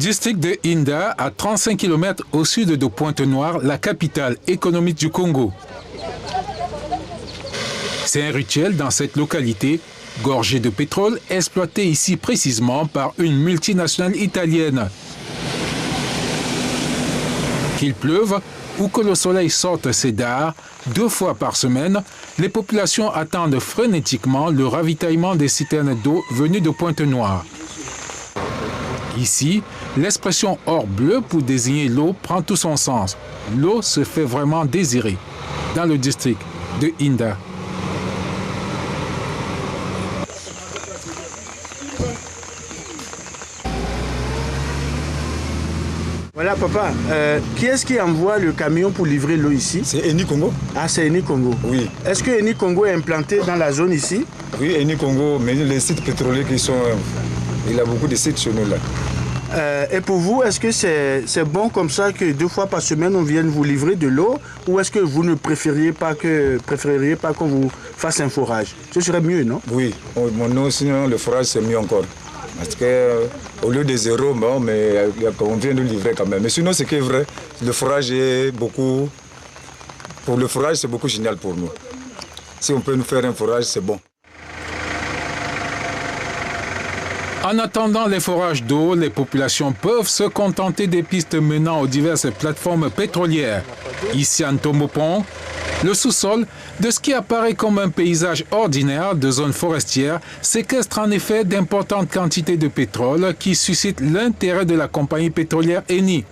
district de Inda, à 35 km au sud de Pointe-Noire, la capitale économique du Congo. C'est un rituel dans cette localité, gorgée de pétrole, exploitée ici précisément par une multinationale italienne. Qu'il pleuve ou que le soleil sorte ses dards, 2 fois par semaine, les populations attendent frénétiquement le ravitaillement des citernes d'eau venues de Pointe-Noire. Ici, l'expression « or bleu » pour désigner l'eau prend tout son sens. L'eau se fait vraiment désirer dans le district de Inda. Voilà papa, qui est-ce qui envoie le camion pour livrer l'eau ici? C'est Eni Congo. Ah, c'est Eni Congo. Oui. Est-ce que Eni Congo est implanté dans la zone ici? Oui, Eni Congo, mais les sites pétroliers qui sont... il y a beaucoup de sites chez nous là. Et pour vous, est-ce que c'est bon comme ça que 2 fois par semaine on vienne vous livrer de l'eau? Ou est-ce que vous ne préfériez pas qu'on vous fasse un forage? Ce serait mieux, non? Oui, non, sinon le forage c'est mieux encore. Parce qu'au lieu de 0, bon, mais on vient de livrer quand même. Mais sinon, ce qui est vrai, le forage est beaucoup... Pour le forage, c'est beaucoup génial pour nous. Si on peut nous faire un forage, c'est bon. En attendant les forages d'eau, les populations peuvent se contenter des pistes menant aux diverses plateformes pétrolières. Ici, en Tombopon, le sous-sol de ce qui apparaît comme un paysage ordinaire de zone forestière séquestre en effet d'importantes quantités de pétrole qui suscitent l'intérêt de la compagnie pétrolière Eni.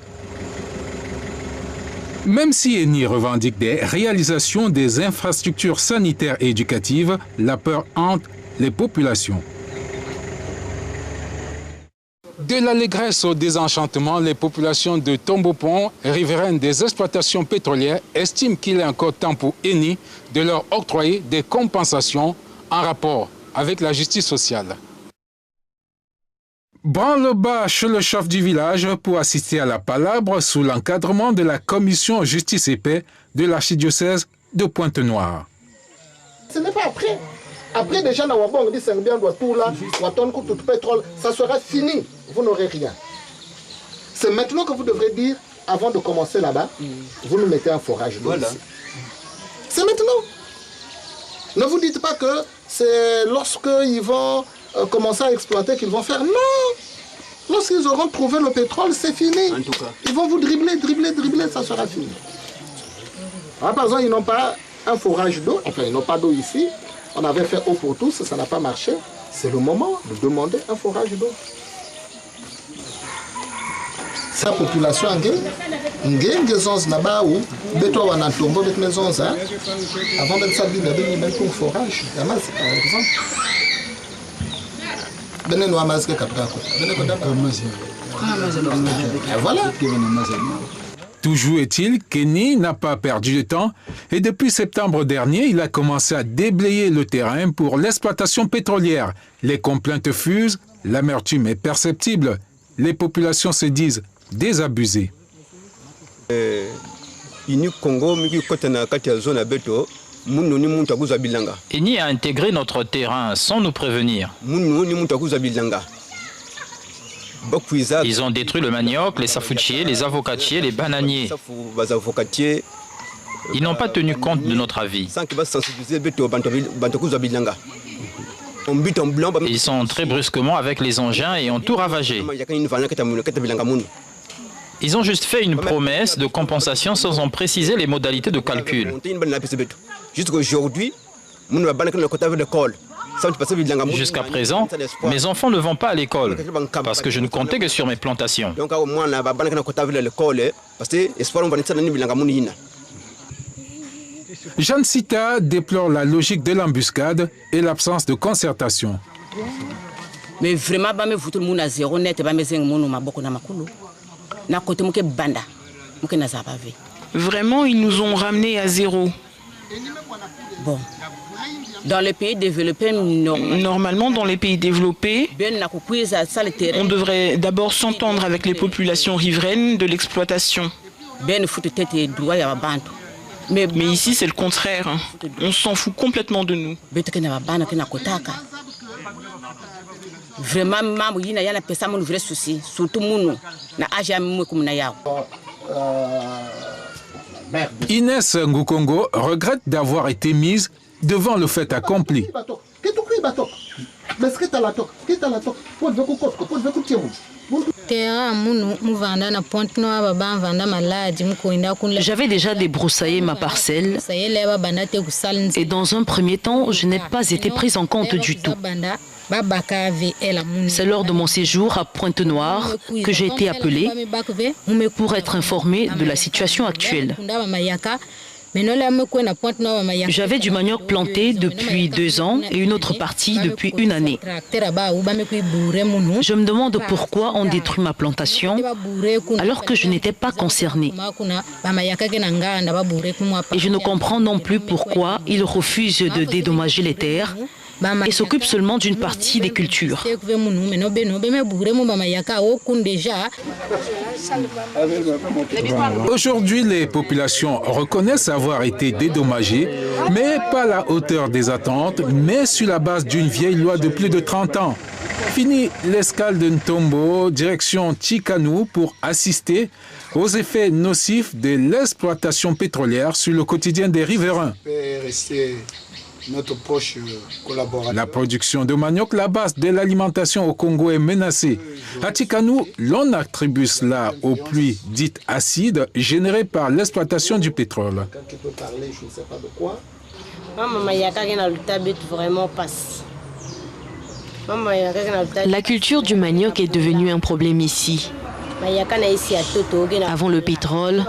Même si Eni revendique des réalisations des infrastructures sanitaires et éducatives, la peur hante les populations. De l'allégresse au désenchantement, les populations de Tombopon, riveraines des exploitations pétrolières, estiment qu'il est encore temps pour Eni de leur octroyer des compensations en rapport avec la justice sociale. Branle-bas chez le chef du village pour assister à la palabre sous l'encadrement de la commission justice et paix de l'archidiocèse de Pointe-Noire. Ce n'est pas après. Après déjà, on dit c'est bien tout là, tout pétrole, ça sera fini. Vous n'aurez rien. C'est maintenant que vous devrez dire, avant de commencer là-bas, vous nous mettez un forage d'eau ici. C'est maintenant. Ne vous dites pas que c'est lorsqu'ils vont commencer à exploiter qu'ils vont faire. Non. Lorsqu'ils auront trouvé le pétrole, c'est fini. En tout cas. Ils vont vous dribbler, ça sera fini. Alors, par exemple, ils n'ont pas un forage d'eau, enfin ils n'ont pas d'eau ici. On avait fait eau pour tous, ça n'a pas marché. C'est le moment de demander un forage d'eau. Sa population là-bas où on a tombé avec mes 11 ans. Avant de ça, il y avait même un forage. Par exemple. Voilà. Toujours est-il qu'Eni n'a pas perdu de temps et depuis septembre dernier, il a commencé à déblayer le terrain pour l'exploitation pétrolière. Les complaintes fusent, l'amertume est perceptible. Les populations se disent désabusées. Eni a intégré notre terrain sans nous prévenir. Ils ont détruit le manioc, les safoutiers, les avocatiers, les bananiers. Ils n'ont pas tenu compte de notre avis. Ils sont entrés brusquement avec les engins et ont tout ravagé. Ils ont juste fait une promesse de compensation sans en préciser les modalités de calcul. Jusqu'à présent, mes enfants ne vont pas à l'école parce que je ne comptais que sur mes plantations. Jeanne Sita déplore la logique de l'embuscade et l'absence de concertation. Mais vraiment, vraiment, ils nous ont ramenés à zéro. Bon. Dans les pays développés, normalement, dans les pays développés, on devrait d'abord s'entendre avec les populations riveraines de l'exploitation. Mais ici, c'est le contraire. On s'en fout complètement de nous. Vraiment, il y a un vrai souci, surtout nous. Inès Ngukongo regrette d'avoir été mise devant le fait accompli. J'avais déjà débroussaillé ma parcelle et dans un premier temps, je n'ai pas été prise en compte du tout. C'est lors de mon séjour à Pointe-Noire que j'ai été appelée pour être informée de la situation actuelle. J'avais du manioc planté depuis 2 ans et une autre partie depuis 1 année. Je me demande pourquoi on détruit ma plantation alors que je n'étais pas concernée. Et je ne comprends non plus pourquoi ils refusent de dédommager les terres et s'occupent seulement d'une partie des cultures. Aujourd'hui, les populations reconnaissent avoir été dédommagées, mais pas à la hauteur des attentes, mais sur la base d'une vieille loi de plus de 30 ans. Fini l'escale de Ntombo, direction Tchikanou pour assister aux effets nocifs de l'exploitation pétrolière sur le quotidien des riverains. Notre proche collaborateur. La production de manioc, la base de l'alimentation au Congo, est menacée. À Tchikanou, l'on attribue cela aux pluies dites acides générées par l'exploitation du pétrole. La culture du manioc est devenue un problème ici. Avant le pétrole,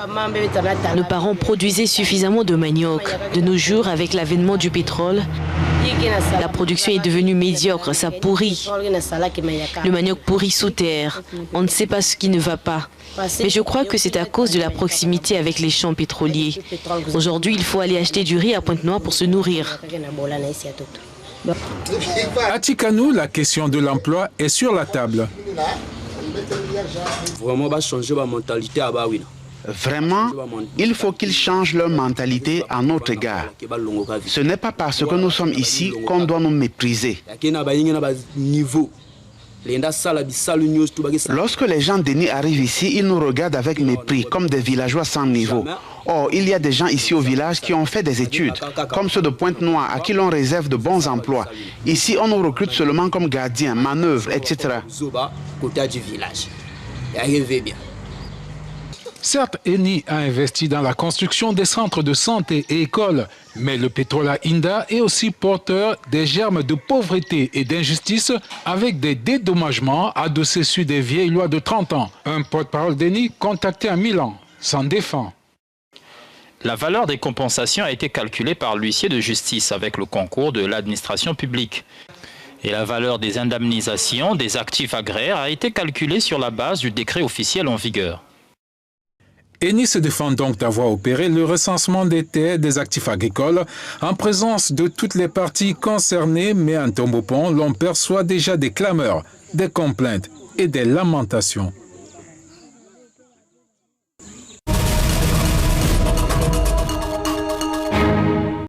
nos parents produisaient suffisamment de manioc. De nos jours, avec l'avènement du pétrole, la production est devenue médiocre, ça pourrit. Le manioc pourrit sous terre. On ne sait pas ce qui ne va pas. Mais je crois que c'est à cause de la proximité avec les champs pétroliers. Aujourd'hui, il faut aller acheter du riz à Pointe-Noire pour se nourrir. À Tchikanou, la question de l'emploi est sur la table. Vraiment, il faut qu'ils changent leur mentalité à notre égard. Ce n'est pas parce que nous sommes ici qu'on doit nous mépriser. Lorsque les gens d'Eni arrivent ici, ils nous regardent avec mépris, comme des villageois sans niveau. Or, il y a des gens ici au village qui ont fait des études, comme ceux de Pointe-Noire, à qui l'on réserve de bons emplois. Ici, on nous recrute seulement comme gardiens, manœuvres, etc. Certes, Eni a investi dans la construction des centres de santé et écoles, mais le pétrole à Inda est aussi porteur des germes de pauvreté et d'injustice avec des dédommagements adossés sur des vieilles lois de 30 ans. Un porte-parole d'Eni contacté à Milan s'en défend. La valeur des compensations a été calculée par l'huissier de justice avec le concours de l'administration publique. Et la valeur des indemnisations des actifs agraires a été calculée sur la base du décret officiel en vigueur. Eni se défend donc d'avoir opéré le recensement des terres des actifs agricoles en présence de toutes les parties concernées, mais en Ntombo Pont, l'on perçoit déjà des clameurs, des complaintes et des lamentations.